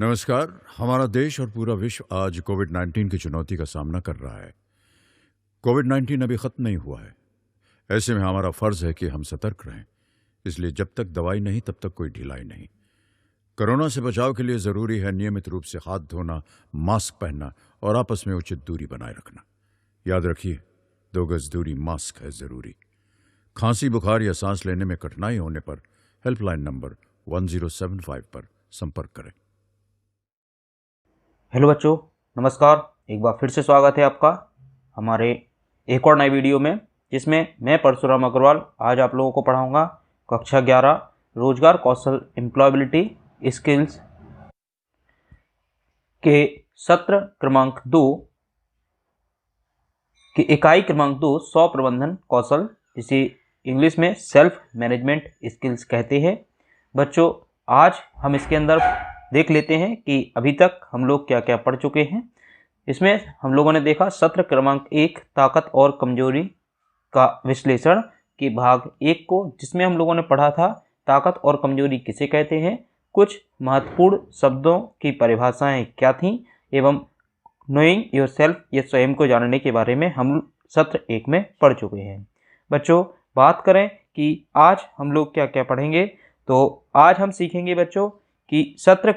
नमस्कार। हमारा देश और पूरा विश्व आज कोविड-19 की चुनौती का सामना कर रहा है। कोविड-19 अभी खत्म नहीं हुआ है। ऐसे में हमारा फर्ज है कि हम सतर्क रहें। इसलिए जब तक दवाई नहीं तब तक कोई ढिलाई नहीं। कोरोना से बचाव के लिए जरूरी है नियमित रूप से हाथ धोना, मास्क पहनना और आपस में उचित दूरी बनाए रखना। याद रखिए, 2 गज दूरी मास्क है जरूरी। खांसी, बुखार या सांस लेने में कठिनाई होने पर हेल्पलाइन नंबर 1075 पर संपर्क करें। हेलो बच्चों, नमस्कार। एक बार फिर से स्वागत है आपका हमारे एक और नए वीडियो में, जिसमें मैं परशुराम अग्रवाल आज आप लोगों को पढ़ाऊंगा कक्षा 11 रोजगार कौशल एम्प्लॉयबिलिटी स्किल्स के सत्र क्रमांक 2 की इकाई क्रमांक 2 स्व प्रबंधन कौशल, जिसे इंग्लिश में सेल्फ मैनेजमेंट स्किल्स कहते हैं। बच्चों, आज हम इसके अंदर देख लेते हैं कि अभी तक हम लोग क्या क्या पढ़ चुके हैं। इसमें हम लोगों ने देखा सत्र क्रमांक 1 ताकत और कमजोरी का विश्लेषण के भाग 1 को, जिसमें हम लोगों ने पढ़ा था ताकत और कमजोरी किसे कहते हैं, कुछ महत्वपूर्ण शब्दों की परिभाषाएं क्या थीं, एवं नोइंग योरसेल्फ या स्वयं को जानने के बारे में हम सत्र 1 में पढ़ चुके हैं। बच्चों, बात करें कि आज हम लोग क्या क्या पढ़ेंगे, तो आज हम सीखेंगे बच्चों कि सत्र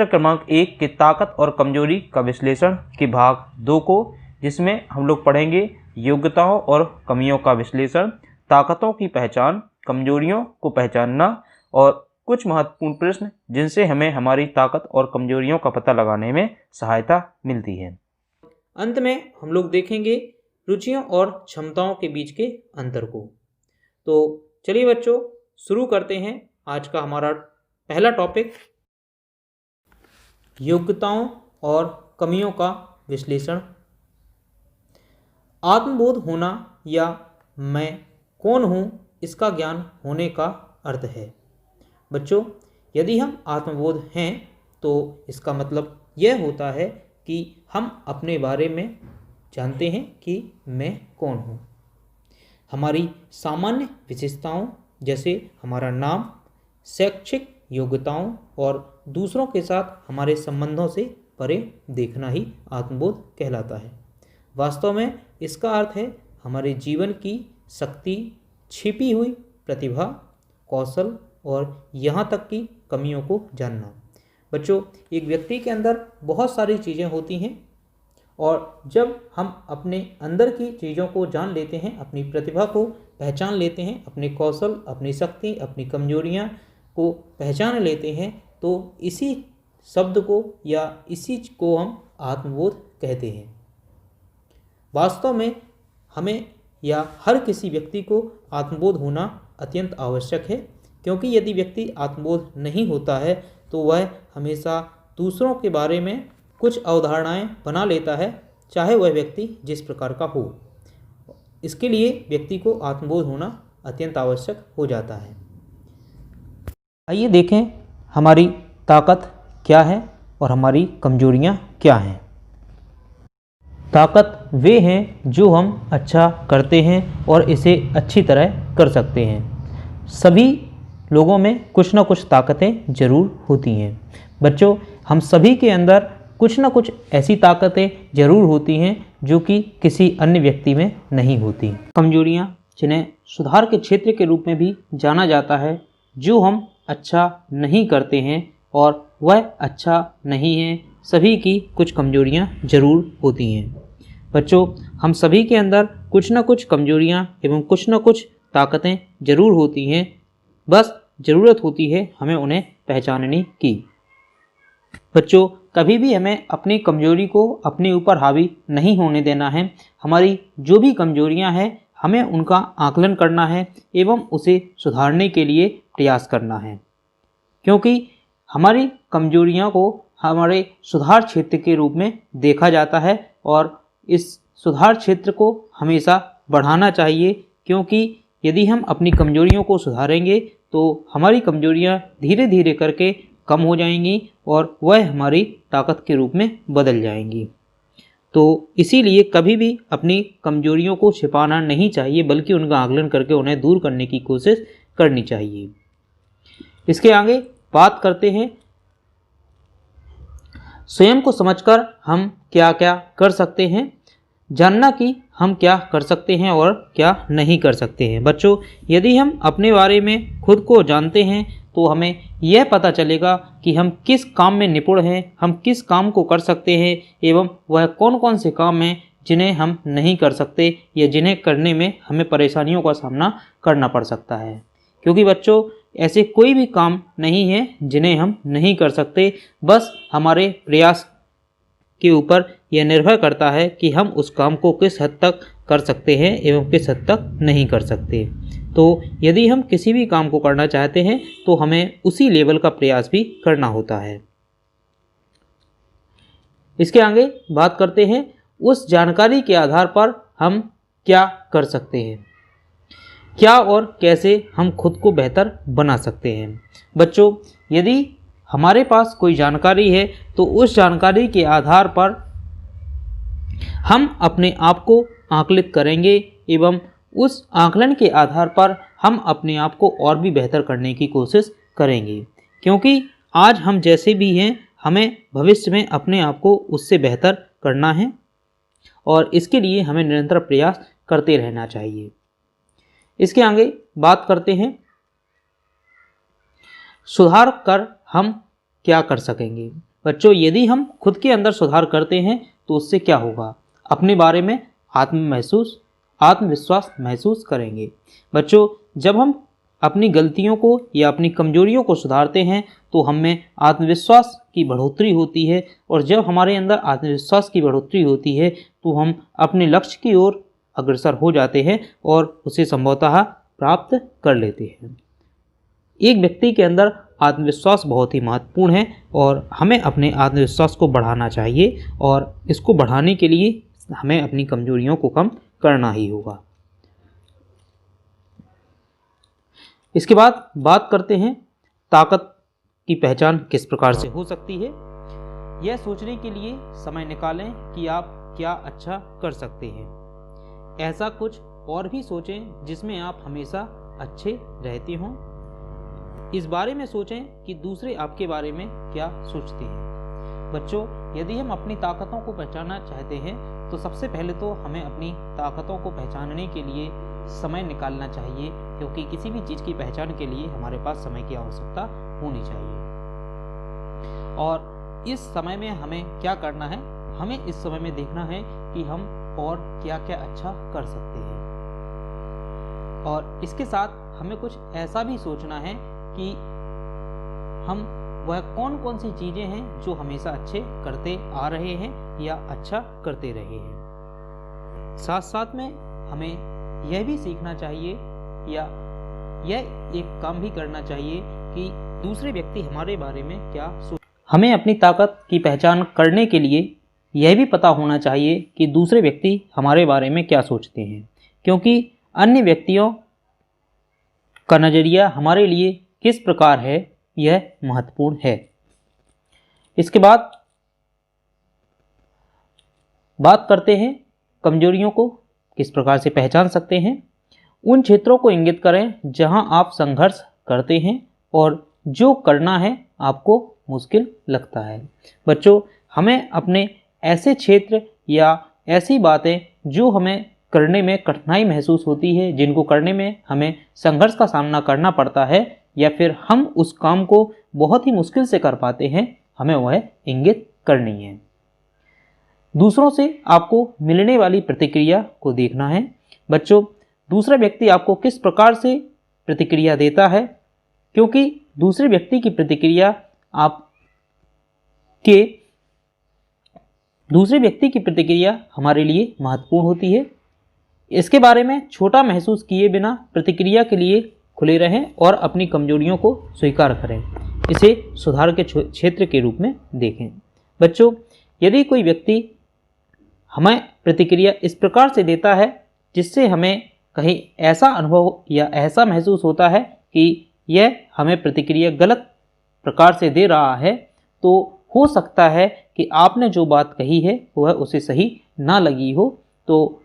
क्रमांक 1 के ताकत और कमजोरी का विश्लेषण के भाग 2 को, जिसमें हम लोग पढ़ेंगे योग्यताओं और कमियों का विश्लेषण, ताकतों की पहचान, कमजोरियों को पहचानना और कुछ महत्वपूर्ण प्रश्न जिनसे हमें हमारी ताकत और कमजोरियों का पता लगाने में सहायता मिलती है। अंत में हम लोग देखेंगे रुचियों और क्षमताओं के बीच के अंतर को। तो चलिए बच्चों, शुरू करते हैं आज का हमारा पहला टॉपिक, योग्यताओं और कमियों का विश्लेषण। आत्मबोध होना या मैं कौन हूँ, इसका ज्ञान होने का अर्थ है। बच्चों, यदि हम आत्मबोध हैं तो इसका मतलब यह होता है कि हम अपने बारे में जानते हैं कि मैं कौन हूँ। हमारी सामान्य विशेषताओं जैसे हमारा नाम, शैक्षिक योग्यताओं और दूसरों के साथ हमारे संबंधों से परे देखना ही आत्मबोध कहलाता है। वास्तव में इसका अर्थ है हमारे जीवन की शक्ति, छिपी हुई प्रतिभा, कौशल और यहाँ तक कि कमियों को जानना। बच्चों, एक व्यक्ति के अंदर बहुत सारी चीज़ें होती हैं और जब हम अपने अंदर की चीज़ों को जान लेते हैं, अपनी प्रतिभा को पहचान लेते हैं, अपने कौशल, अपनी शक्ति, अपनी कमजोरियाँ को पहचान लेते हैं, तो इसी शब्द को या इसी को हम आत्मबोध कहते हैं। वास्तव में हमें या हर किसी व्यक्ति को आत्मबोध होना अत्यंत आवश्यक है, क्योंकि यदि व्यक्ति आत्मबोध नहीं होता है तो वह हमेशा दूसरों के बारे में कुछ अवधारणाएं बना लेता है, चाहे वह व्यक्ति जिस प्रकार का हो। इसके लिए व्यक्ति को आत्मबोध होना अत्यंत आवश्यक हो जाता है। आइए देखें हमारी ताकत क्या है और हमारी कमजोरियां क्या हैं। ताकत वे हैं जो हम अच्छा करते हैं और इसे अच्छी तरह कर सकते हैं। सभी लोगों में कुछ ना कुछ ताकतें जरूर होती हैं। बच्चों, हम सभी के अंदर कुछ ना कुछ ऐसी ताकतें जरूर होती हैं जो कि किसी अन्य व्यक्ति में नहीं होती। कमजोरियां, जिन्हें सुधार के क्षेत्र के रूप में भी जाना जाता है, जो हम अच्छा नहीं करते हैं और वह अच्छा नहीं है, सभी की कुछ कमजोरियां जरूर होती हैं। बच्चों, हम सभी के अंदर कुछ ना कुछ कमजोरियां एवं कुछ ना कुछ ताकतें जरूर होती हैं, बस ज़रूरत होती है हमें उन्हें पहचानने की। बच्चों, कभी भी हमें अपनी कमजोरी को अपने ऊपर हावी नहीं होने देना है। हमारी जो भी कमजोरियां हैं, हमें उनका आकलन करना है एवं उसे सुधारने के लिए प्रयास करना है, क्योंकि हमारी कमजोरियों को हमारे सुधार क्षेत्र के रूप में देखा जाता है और इस सुधार क्षेत्र को हमेशा बढ़ाना चाहिए, क्योंकि यदि हम अपनी कमजोरियों को सुधारेंगे तो हमारी कमजोरियां धीरे धीरे करके कम हो जाएंगी और वह हमारी ताकत के रूप में बदल जाएंगी। तो इसीलिए कभी भी अपनी कमजोरियों को छिपाना नहीं चाहिए, बल्कि उनका आकलन करके उन्हें दूर करने की कोशिश करनी चाहिए। इसके आगे बात करते हैं स्वयं को समझकर हम क्या क्या कर सकते हैं, जानना कि हम क्या कर सकते हैं और क्या नहीं कर सकते हैं। बच्चों, यदि हम अपने बारे में खुद को जानते हैं तो हमें यह पता चलेगा कि हम किस काम में निपुण हैं, हम किस काम को कर सकते हैं एवं वह कौन कौन से काम हैं जिन्हें हम नहीं कर सकते या जिन्हें करने में हमें परेशानियों का सामना करना पड़ सकता है। क्योंकि बच्चों, ऐसे कोई भी काम नहीं है जिन्हें हम नहीं कर सकते, बस हमारे प्रयास के ऊपर यह निर्भर करता है कि हम उस काम को किस हद तक कर सकते हैं एवं किस हद तक नहीं कर सकते। तो यदि हम किसी भी काम को करना चाहते हैं तो हमें उसी लेवल का प्रयास भी करना होता है। इसके आगे बात करते हैं उस जानकारी के आधार पर हम क्या कर सकते हैं, क्या और कैसे हम खुद को बेहतर बना सकते हैं। बच्चों, यदि हमारे पास कोई जानकारी है तो उस जानकारी के आधार पर हम अपने आप को आकलित करेंगे एवं उस आकलन के आधार पर हम अपने आप को और भी बेहतर करने की कोशिश करेंगे। क्योंकि आज हम जैसे भी हैं, हमें भविष्य में अपने आप को उससे बेहतर करना है और इसके लिए हमें निरंतर प्रयास करते रहना चाहिए। इसके आगे बात करते हैं सुधार कर हम क्या कर सकेंगे। बच्चों, यदि हम खुद के अंदर सुधार करते हैं तो उससे क्या होगा, अपने बारे में आत्मविश्वास महसूस करेंगे। बच्चों, जब हम अपनी गलतियों को या अपनी कमजोरियों को सुधारते हैं तो हम में आत्मविश्वास की बढ़ोतरी होती है और जब हमारे अंदर आत्मविश्वास की बढ़ोतरी होती है तो हम अपने लक्ष्य की ओर अग्रसर हो जाते हैं और उसे संभवतः प्राप्त कर लेते हैं। एक व्यक्ति के अंदर आत्मविश्वास बहुत ही महत्वपूर्ण है और हमें अपने आत्मविश्वास को बढ़ाना चाहिए और इसको बढ़ाने के लिए हमें अपनी कमजोरियों को कम करना ही होगा। इसके बाद बात करते हैं ताकत की पहचान किस प्रकार से हो सकती है। यह सोचने के लिए समय निकालें कि आप क्या अच्छा कर सकते हैं। ऐसा कुछ और भी सोचें जिसमें आप हमेशा अच्छे रहते हों। इस बारे में सोचें कि दूसरे आपके बारे में क्या सोचते हैं। बच्चों, यदि हम अपनी ताकतों को पहचानना चाहते हैं तो सबसे पहले तो हमें अपनी ताकतों को पहचानने के लिए समय निकालना चाहिए, क्योंकि किसी भी चीज़ की पहचान के लिए हमारे पास समय की आवश्यकता होनी चाहिए। और इस समय में हमें क्या करना है, हमें इस समय में देखना है कि हम और क्या क्या अच्छा कर सकते हैं। और इसके साथ हमें कुछ ऐसा भी सोचना है कि हम वह कौन कौन सी चीज़ें हैं जो हमेशा अच्छे करते आ रहे हैं या अच्छा करते रहे हैं। साथ साथ में हमें यह भी सीखना चाहिए या यह एक काम भी करना चाहिए कि दूसरे व्यक्ति हमारे बारे में क्या सोच। हमें अपनी ताकत की पहचान करने के लिए यह भी पता होना चाहिए कि दूसरे व्यक्ति हमारे बारे में क्या सोचते हैं, क्योंकि अन्य व्यक्तियों का नज़रिया हमारे लिए किस प्रकार है यह महत्वपूर्ण है। इसके बाद बात करते हैं कमजोरियों को किस प्रकार से पहचान सकते हैं। उन क्षेत्रों को इंगित करें जहां आप संघर्ष करते हैं और जो करना है आपको मुश्किल लगता है। बच्चों, हमें अपने ऐसे क्षेत्र या ऐसी बातें जो हमें करने में कठिनाई महसूस होती है, जिनको करने में हमें संघर्ष का सामना करना पड़ता है या फिर हम उस काम को बहुत ही मुश्किल से कर पाते हैं, हमें वह इंगित करनी है। दूसरों से आपको मिलने वाली प्रतिक्रिया को देखना है। बच्चों, दूसरा व्यक्ति आपको किस प्रकार से प्रतिक्रिया देता है, क्योंकि दूसरे व्यक्ति की प्रतिक्रिया हमारे लिए महत्वपूर्ण होती है। इसके बारे में छोटा महसूस किए बिना प्रतिक्रिया के लिए खुले रहें और अपनी कमजोरियों को स्वीकार करें। इसे सुधार के क्षेत्र के रूप में देखें। बच्चों, यदि कोई व्यक्ति हमें प्रतिक्रिया इस प्रकार से देता है जिससे हमें कहीं ऐसा अनुभव या ऐसा महसूस होता है कि यह हमें प्रतिक्रिया गलत प्रकार से दे रहा है, तो हो सकता है कि आपने जो बात कही है वह उसे सही ना लगी हो। तो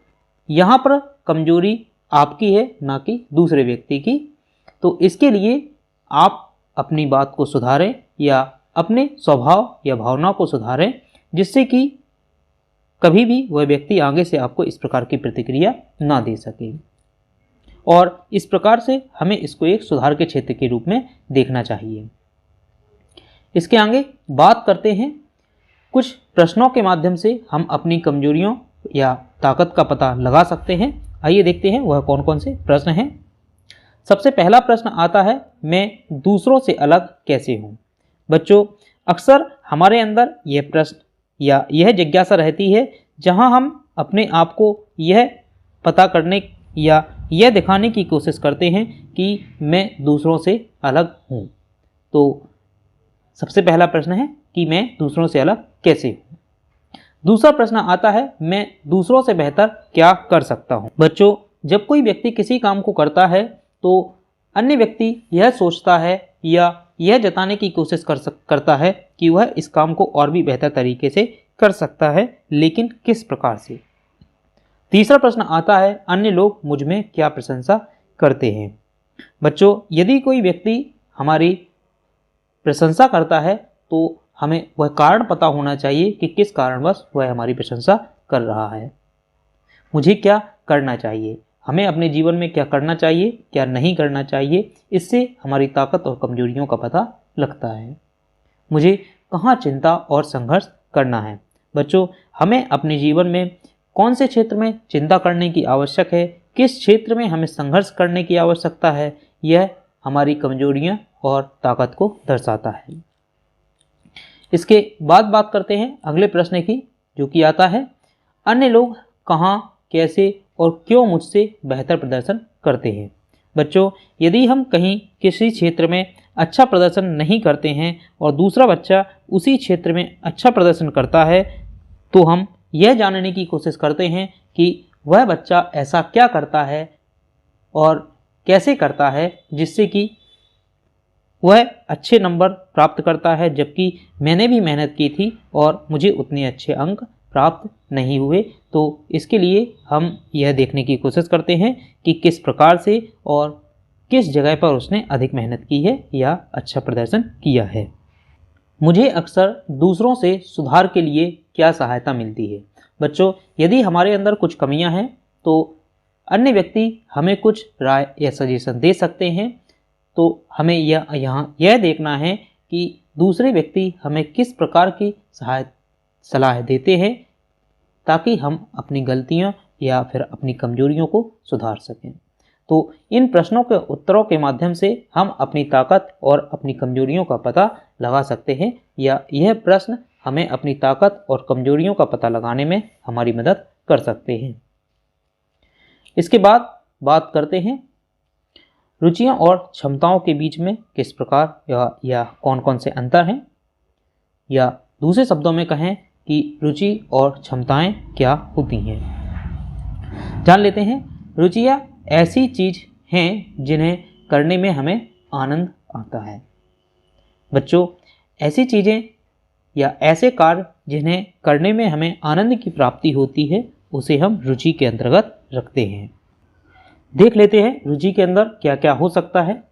यहाँ पर कमजोरी आपकी है, ना कि दूसरे व्यक्ति की। तो इसके लिए आप अपनी बात को सुधारें या अपने स्वभाव या भावनाओं को सुधारें, जिससे कि कभी भी वह व्यक्ति आगे से आपको इस प्रकार की प्रतिक्रिया ना दे सके। और इस प्रकार से हमें इसको एक सुधार के क्षेत्र के रूप में देखना चाहिए। इसके आगे बात करते हैं, कुछ प्रश्नों के माध्यम से हम अपनी कमजोरियों या ताकत का पता लगा सकते हैं। आइए देखते हैं वह कौन कौन से प्रश्न हैं। सबसे पहला प्रश्न आता है, मैं दूसरों से अलग कैसे हूँ। बच्चों, अक्सर हमारे अंदर यह प्रश्न या यह जिज्ञासा रहती है, जहाँ हम अपने आप को यह पता करने या यह दिखाने की कोशिश करते हैं कि मैं दूसरों से अलग हूँ। तो सबसे पहला प्रश्न है कि मैं दूसरों से अलग कैसे हूँ। दूसरा प्रश्न आता है, मैं दूसरों से बेहतर क्या कर सकता हूँ। बच्चों, जब कोई व्यक्ति किसी काम को करता है तो अन्य व्यक्ति यह सोचता है या यह जताने की कोशिश करता है कि वह इस काम को और भी बेहतर तरीके से कर सकता है, लेकिन किस प्रकार से। तीसरा प्रश्न आता है, अन्य लोग मुझ में क्या प्रशंसा करते हैं। बच्चों, यदि कोई व्यक्ति हमारी प्रशंसा करता है तो हमें वह कारण पता होना चाहिए कि किस कारणवश वह हमारी प्रशंसा कर रहा है। मुझे क्या करना चाहिए, हमें अपने जीवन में क्या करना चाहिए, क्या नहीं करना चाहिए, इससे हमारी ताकत और कमजोरियों का पता लगता है। मुझे कहाँ चिंता और संघर्ष करना है। बच्चों, हमें अपने जीवन में कौन से क्षेत्र में चिंता करने की आवश्यक है, किस क्षेत्र में हमें संघर्ष करने की आवश्यकता है, यह हमारी कमजोरियाँ और ताकत को दर्शाता है। इसके बाद बात करते हैं अगले प्रश्न की, जो कि आता है, अन्य लोग कहाँ, कैसे और क्यों मुझसे बेहतर प्रदर्शन करते हैं। बच्चों, यदि हम कहीं किसी क्षेत्र में अच्छा प्रदर्शन नहीं करते हैं और दूसरा बच्चा उसी क्षेत्र में अच्छा प्रदर्शन करता है, तो हम यह जानने की कोशिश करते हैं कि वह बच्चा ऐसा क्या करता है और कैसे करता है जिससे कि वह अच्छे नंबर प्राप्त करता है, जबकि मैंने भी मेहनत की थी और मुझे उतने अच्छे अंक प्राप्त नहीं हुए। तो इसके लिए हम यह देखने की कोशिश करते हैं कि किस प्रकार से और किस जगह पर उसने अधिक मेहनत की है या अच्छा प्रदर्शन किया है। मुझे अक्सर दूसरों से सुधार के लिए क्या सहायता मिलती है। बच्चों, यदि हमारे अंदर कुछ कमियां हैं तो अन्य व्यक्ति हमें कुछ राय या सजेशन दे सकते हैं। तो हमें यह देखना है कि दूसरे व्यक्ति हमें किस प्रकार की सलाह देते हैं, ताकि हम अपनी गलतियां या फिर अपनी कमजोरियों को सुधार सकें। तो इन प्रश्नों के उत्तरों के माध्यम से हम अपनी ताकत और अपनी कमजोरियों का पता लगा सकते हैं, या यह प्रश्न हमें अपनी ताकत और कमजोरियों का पता लगाने में हमारी मदद कर सकते हैं। इसके बाद बात करते हैं, रुचियां और क्षमताओं के बीच में किस प्रकार या कौन कौन से अंतर हैं, या दूसरे शब्दों में कहें कि रुचि और क्षमताएं क्या होती हैं। जान लेते हैं। रुचियां ऐसी चीज हैं जिन्हें करने में हमें आनंद आता है। बच्चों, ऐसी चीज़ें या ऐसे कार्य जिन्हें करने में हमें आनंद की प्राप्ति होती है, उसे हम रुचि के अंतर्गत रखते हैं। देख लेते हैं रुचि के अंदर क्या क्या हो सकता है।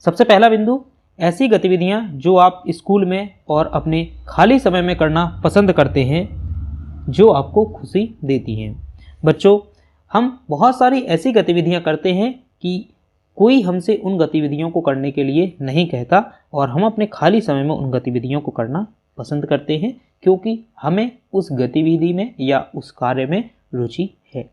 सबसे पहला बिंदु, ऐसी गतिविधियां जो आप स्कूल में और अपने खाली समय में करना पसंद करते हैं, जो आपको खुशी देती हैं। बच्चों, हम बहुत सारी ऐसी गतिविधियां करते हैं कि कोई हमसे उन गतिविधियों को करने के लिए नहीं कहता, और हम अपने खाली समय में उन गतिविधियों को करना पसंद करते हैं, क्योंकि हमें उस गतिविधि में या उस कार्य में रुचि है।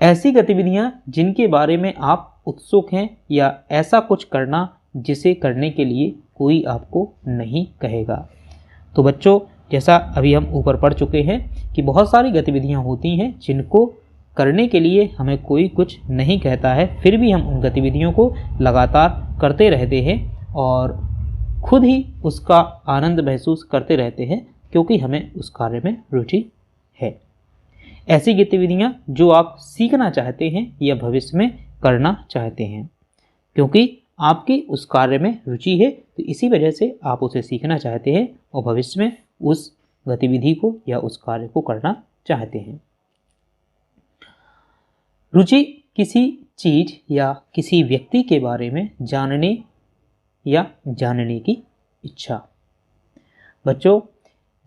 ऐसी गतिविधियां जिनके बारे में आप उत्सुक हैं, या ऐसा कुछ करना जिसे करने के लिए कोई आपको नहीं कहेगा। तो बच्चों, जैसा अभी हम ऊपर पढ़ चुके हैं कि बहुत सारी गतिविधियां होती हैं जिनको करने के लिए हमें कोई कुछ नहीं कहता है, फिर भी हम उन गतिविधियों को लगातार करते रहते हैं और खुद ही उसका आनंद महसूस करते रहते हैं, क्योंकि हमें उस कार्य में रुचि है। ऐसी गतिविधियां जो आप सीखना चाहते हैं या भविष्य में करना चाहते हैं, क्योंकि आपकी उस कार्य में रुचि है, तो इसी वजह से आप उसे सीखना चाहते हैं और भविष्य में उस गतिविधि को या उस कार्य को करना चाहते हैं। रुचि किसी चीज या किसी व्यक्ति के बारे में जानने या जानने की इच्छा। बच्चों,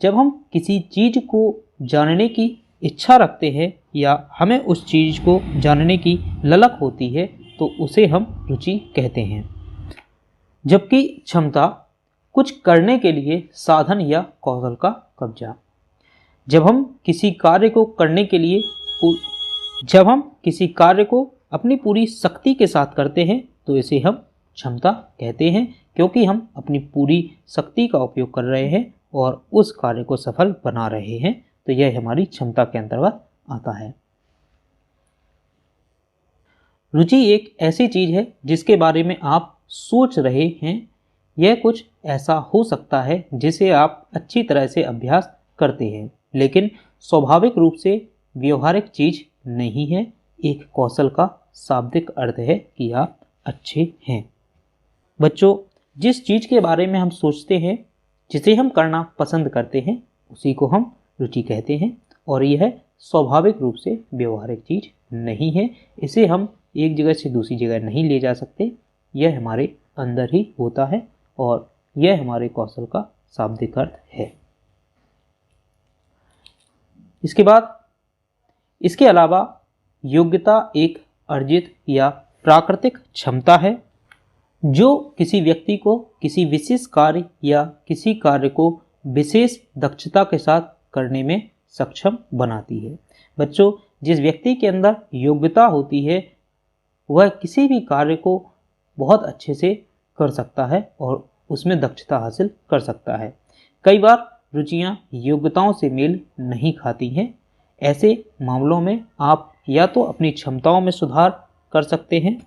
जब हम किसी चीज़ को जानने की इच्छा रखते हैं या हमें उस चीज़ को जानने की ललक होती है तो उसे हम रुचि कहते हैं। जबकि क्षमता कुछ करने के लिए साधन या कौशल का कब्जा। जब हम किसी कार्य को करने के लिए जब हम किसी कार्य को अपनी पूरी शक्ति के साथ करते हैं तो इसे हम क्षमता कहते हैं, क्योंकि हम अपनी पूरी शक्ति का उपयोग कर रहे हैं और उस कार्य को सफल बना रहे हैं, तो यह हमारी क्षमता के अंतर्गत आता है। रुचि एक ऐसी चीज़ है जिसके बारे में आप सोच रहे हैं। यह कुछ ऐसा हो सकता है जिसे आप अच्छी तरह से अभ्यास करते हैं, लेकिन स्वाभाविक रूप से व्यवहारिक चीज़ नहीं है। एक कौशल का शाब्दिक अर्थ है कि आप अच्छे हैं। बच्चों, जिस चीज़ के बारे में हम सोचते हैं, जिसे हम करना पसंद करते हैं, उसी को हम रुचि कहते हैं और यह स्वाभाविक रूप से व्यवहारिक चीज़ नहीं है। इसे हम एक जगह से दूसरी जगह नहीं ले जा सकते। यह हमारे अंदर ही होता है और यह हमारे कौशल का शाब्दिक अर्थ है। इसके अलावा योग्यता एक अर्जित या प्राकृतिक क्षमता है जो किसी व्यक्ति को किसी विशेष कार्य या किसी कार्य को विशेष दक्षता के साथ करने में सक्षम बनाती है। बच्चों, जिस व्यक्ति के अंदर योग्यता होती है वह किसी भी कार्य को बहुत अच्छे से कर सकता है और उसमें दक्षता हासिल कर सकता है। कई बार रुचियां योग्यताओं से मेल नहीं खाती हैं। ऐसे मामलों में आप या तो अपनी क्षमताओं में सुधार कर सकते हैं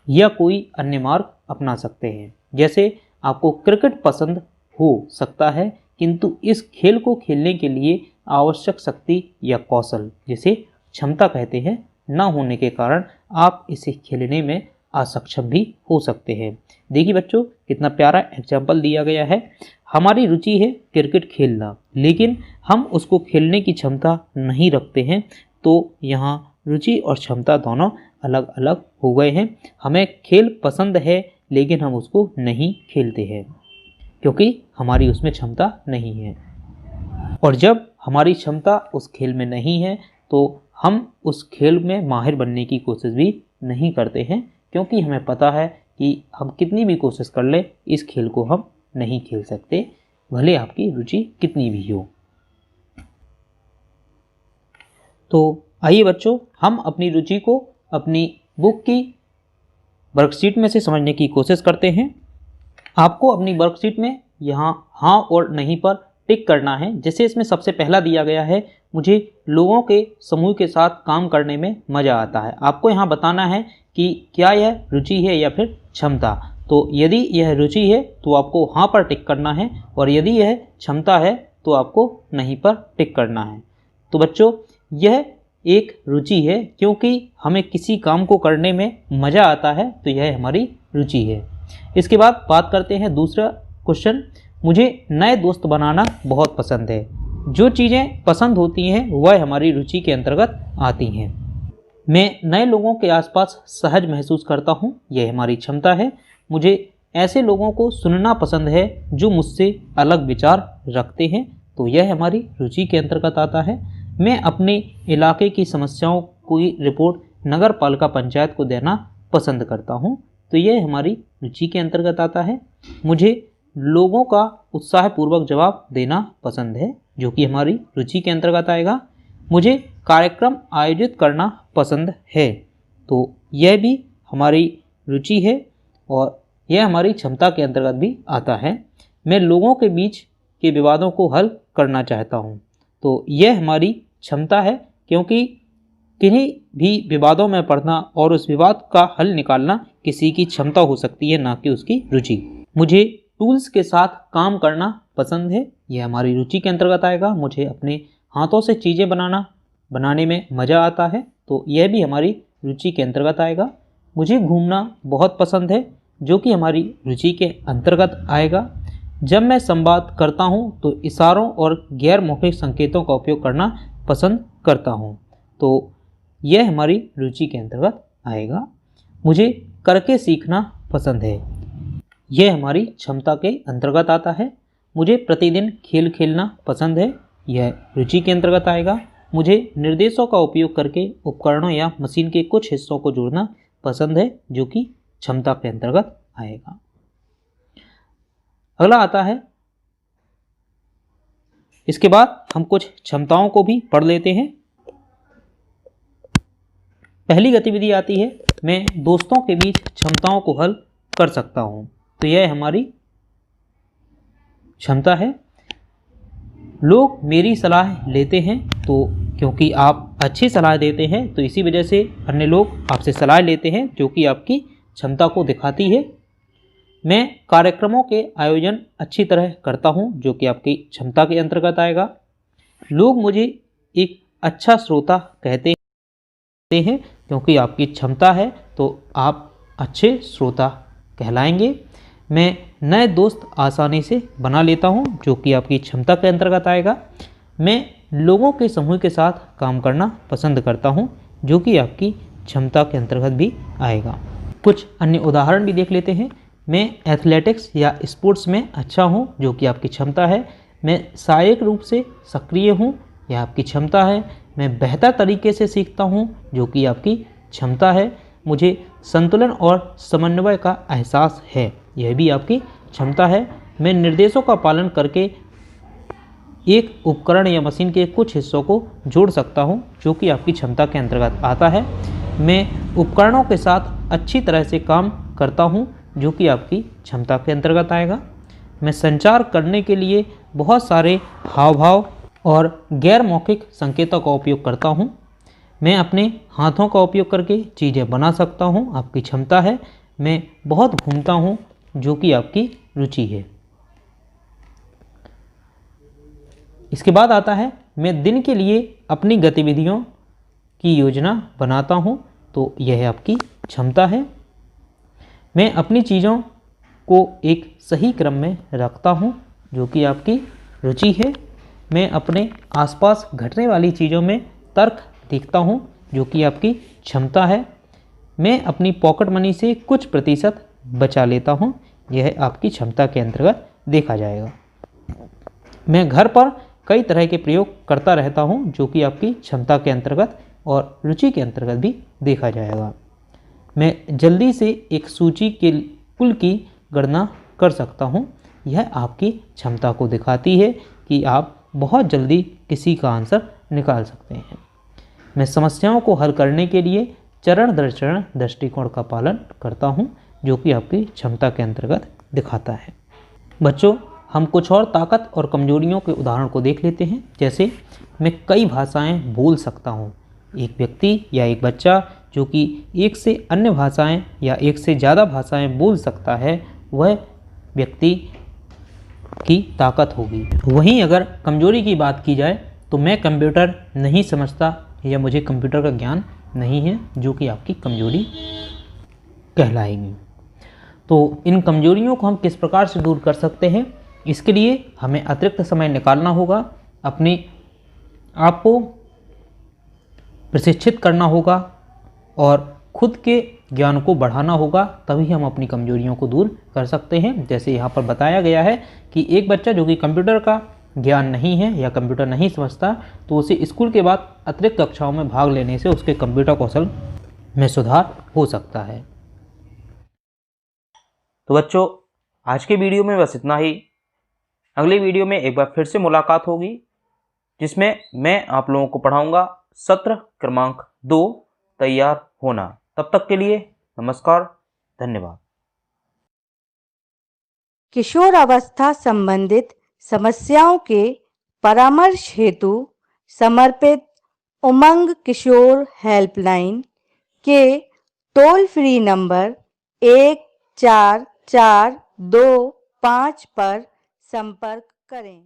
या कोई अन्य मार्ग अपना सकते हैं। जैसे आपको क्रिकेट पसंद हो सकता है, किंतु इस खेल को खेलने के लिए आवश्यक शक्ति या कौशल, जिसे क्षमता कहते हैं, न होने के कारण आप इसे खेलने में असक्षम भी हो सकते हैं। देखिए बच्चों, कितना प्यारा एग्जाम्पल दिया गया है। हमारी रुचि है क्रिकेट खेलना, लेकिन हम उसको खेलने की क्षमता नहीं रखते हैं, तो यहाँ रुचि और क्षमता दोनों अलग अलग हो गए हैं। हमें खेल पसंद है लेकिन हम उसको नहीं खेलते हैं क्योंकि हमारी उसमें क्षमता नहीं है। और जब हमारी क्षमता उस खेल में नहीं है तो हम उस खेल में माहिर बनने की कोशिश भी नहीं करते हैं, क्योंकि हमें पता है कि हम कितनी भी कोशिश कर लें इस खेल को हम नहीं खेल सकते, भले आपकी रुचि कितनी भी हो। तो आइए बच्चों, हम अपनी रुचि को अपनी बुक की वर्कशीट में से समझने की कोशिश करते हैं। आपको अपनी वर्कशीट में यहाँ हाँ और नहीं पर टिक करना है। जैसे इसमें सबसे पहला दिया गया है, मुझे लोगों के समूह के साथ काम करने में मज़ा आता है। आपको यहाँ बताना है कि क्या यह रुचि है या फिर क्षमता। तो यदि यह रुचि है तो आपको हाँ पर टिक करना है और यदि यह क्षमता है तो आपको नहीं पर टिक करना है। तो बच्चों, यह एक रुचि है क्योंकि हमें किसी काम को करने में मज़ा आता है, तो यह हमारी रुचि है। इसके बाद बात करते हैं दूसरा क्वेश्चन। मुझे नए दोस्त बनाना बहुत पसंद है। जो चीज़ें पसंद होती हैं वह हमारी रुचि के अंतर्गत आती हैं। मैं नए लोगों के आसपास सहज महसूस करता हूँ, यह हमारी क्षमता है। मुझे ऐसे लोगों को सुनना पसंद है जो मुझसे अलग विचार रखते हैं, तो यह हमारी रुचि के अंतर्गत आता है। मैं अपने इलाके की समस्याओं की रिपोर्ट नगर पालिका पंचायत को देना पसंद करता हूँ, तो यह हमारी रुचि के अंतर्गत आता है। मुझे लोगों का उत्साहपूर्वक जवाब देना पसंद है, जो कि हमारी रुचि के अंतर्गत आएगा। मुझे कार्यक्रम आयोजित करना पसंद है, तो यह भी हमारी रुचि है और यह हमारी क्षमता के अंतर्गत भी आता है। मैं लोगों के बीच के विवादों को हल करना चाहता हूँ, तो यह हमारी क्षमता है, क्योंकि किन्हीं भी विवादों में पड़ना और उस विवाद का हल निकालना किसी की क्षमता हो सकती है, ना कि उसकी रुचि। मुझे टूल्स के साथ काम करना पसंद है, यह हमारी रुचि के अंतर्गत आएगा। मुझे अपने हाथों से चीज़ें बनाने में मज़ा आता है, तो यह भी हमारी रुचि के अंतर्गत आएगा। मुझे घूमना बहुत पसंद है, जो कि हमारी रुचि के अंतर्गत आएगा। जब मैं संवाद करता हूँ तो इशारों और गैर मौखिक संकेतों का उपयोग करना पसंद करता हूँ, तो यह हमारी रुचि के अंतर्गत आएगा। मुझे करके सीखना पसंद है, यह हमारी क्षमता के अंतर्गत आता है। मुझे प्रतिदिन खेल खेलना पसंद है, यह रुचि के अंतर्गत आएगा। मुझे निर्देशों का उपयोग करके उपकरणों या मशीन के कुछ हिस्सों को जोड़ना पसंद है, जो कि क्षमता के अंतर्गत आएगा। अगला आता है, इसके बाद हम कुछ क्षमताओं को भी पढ़ लेते हैं। पहली गतिविधि आती है, मैं दोस्तों के बीच क्षमताओं को हल कर सकता हूं। तो यह हमारी क्षमता है। लोग मेरी सलाह लेते हैं, तो क्योंकि आप अच्छी सलाह देते हैं तो इसी वजह से अन्य लोग आपसे सलाह लेते हैं, जो कि आपकी क्षमता को दिखाती है। मैं कार्यक्रमों के आयोजन अच्छी तरह करता हूं, जो कि आपकी क्षमता के अंतर्गत आएगा। लोग मुझे एक अच्छा श्रोता कहते हैं, क्योंकि आपकी क्षमता है तो आप अच्छे श्रोता कहलाएंगे। मैं नए दोस्त आसानी से बना लेता हूं, जो कि आपकी क्षमता के अंतर्गत आएगा। मैं लोगों के समूह के साथ काम करना पसंद करता हूं, जो कि आपकी क्षमता के अंतर्गत भी आएगा। कुछ अन्य उदाहरण भी देख लेते हैं। मैं एथलेटिक्स या स्पोर्ट्स में अच्छा हूं, जो कि आपकी क्षमता है। मैं शारीरिक रूप से सक्रिय हूं, यह आपकी क्षमता है। मैं बेहतर तरीके से सीखता हूं, जो कि आपकी क्षमता है। मुझे संतुलन और समन्वय का एहसास है, यह भी आपकी क्षमता है। मैं निर्देशों का पालन करके एक उपकरण या मशीन के कुछ हिस्सों को जोड़ सकता हूं, जो कि आपकी क्षमता के अंतर्गत आता है। मैं उपकरणों के साथ अच्छी तरह से काम करता हूं, जो कि आपकी क्षमता के अंतर्गत आएगा। मैं संचार करने के लिए बहुत सारे हाव भाव और गैर मौखिक संकेतों का उपयोग करता हूं। मैं अपने हाथों का उपयोग करके चीज़ें बना सकता हूं, आपकी क्षमता है। मैं बहुत घूमता हूं, जो कि आपकी रुचि है। इसके बाद आता है, मैं दिन के लिए अपनी गतिविधियों की योजना बनाता हूं, तो यह आपकी क्षमता है। मैं अपनी चीज़ों को एक सही क्रम में रखता हूं, जो कि आपकी रुचि है। मैं अपने आसपास घटने वाली चीज़ों में तर्क देखता हूं, जो कि आपकी क्षमता है। मैं अपनी पॉकेट मनी से कुछ प्रतिशत बचा लेता हूं, यह आपकी क्षमता के अंतर्गत देखा जाएगा। मैं घर पर कई तरह के प्रयोग करता रहता हूं, जो कि आपकी क्षमता के अंतर्गत और रुचि के अंतर्गत भी देखा जाएगा। मैं जल्दी से एक सूची के कुल की गणना कर सकता हूं, यह आपकी क्षमता को दिखाती है कि आप बहुत जल्दी किसी का आंसर निकाल सकते हैं। मैं समस्याओं को हल करने के लिए चरण दर चरण दृष्टिकोण का पालन करता हूं, जो कि आपकी क्षमता के अंतर्गत दिखाता है। बच्चों, हम कुछ और ताकत और कमजोरियों के उदाहरण को देख लेते हैं। जैसे मैं कई भाषाएं बोल सकता हूं। एक व्यक्ति या एक बच्चा जो कि एक से अन्य भाषाएं या एक से ज़्यादा भाषाएं बोल सकता है, वह व्यक्ति की ताकत होगी। वहीं अगर कमजोरी की बात की जाए तो मैं कंप्यूटर नहीं समझता या मुझे कंप्यूटर का ज्ञान नहीं है, जो कि आपकी कमजोरी कहलाएगी। तो इन कमजोरियों को हम किस प्रकार से दूर कर सकते हैं, इसके लिए हमें अतिरिक्त समय निकालना होगा, अपने आप को प्रशिक्षित करना होगा और खुद के ज्ञान को बढ़ाना होगा, तभी हम अपनी कमजोरियों को दूर कर सकते हैं। जैसे यहाँ पर बताया गया है कि एक बच्चा जो कि कंप्यूटर का ज्ञान नहीं है या कंप्यूटर नहीं समझता, तो उसे स्कूल के बाद अतिरिक्त कक्षाओं में भाग लेने से उसके कंप्यूटर कौशल में सुधार हो सकता है। तो बच्चों, आज के वीडियो में बस इतना ही। अगले वीडियो में एक बार फिर से मुलाकात होगी, जिसमें मैं आप लोगों को पढ़ाऊंगा सत्र क्रमांक 2, तैयार होना। तब तक के लिए नमस्कार, धन्यवाद। किशोर अवस्था संबंधित समस्याओं के परामर्श हेतु समर्पित उमंग किशोर हेल्पलाइन के टोल फ्री नंबर 144225 पर संपर्क करें।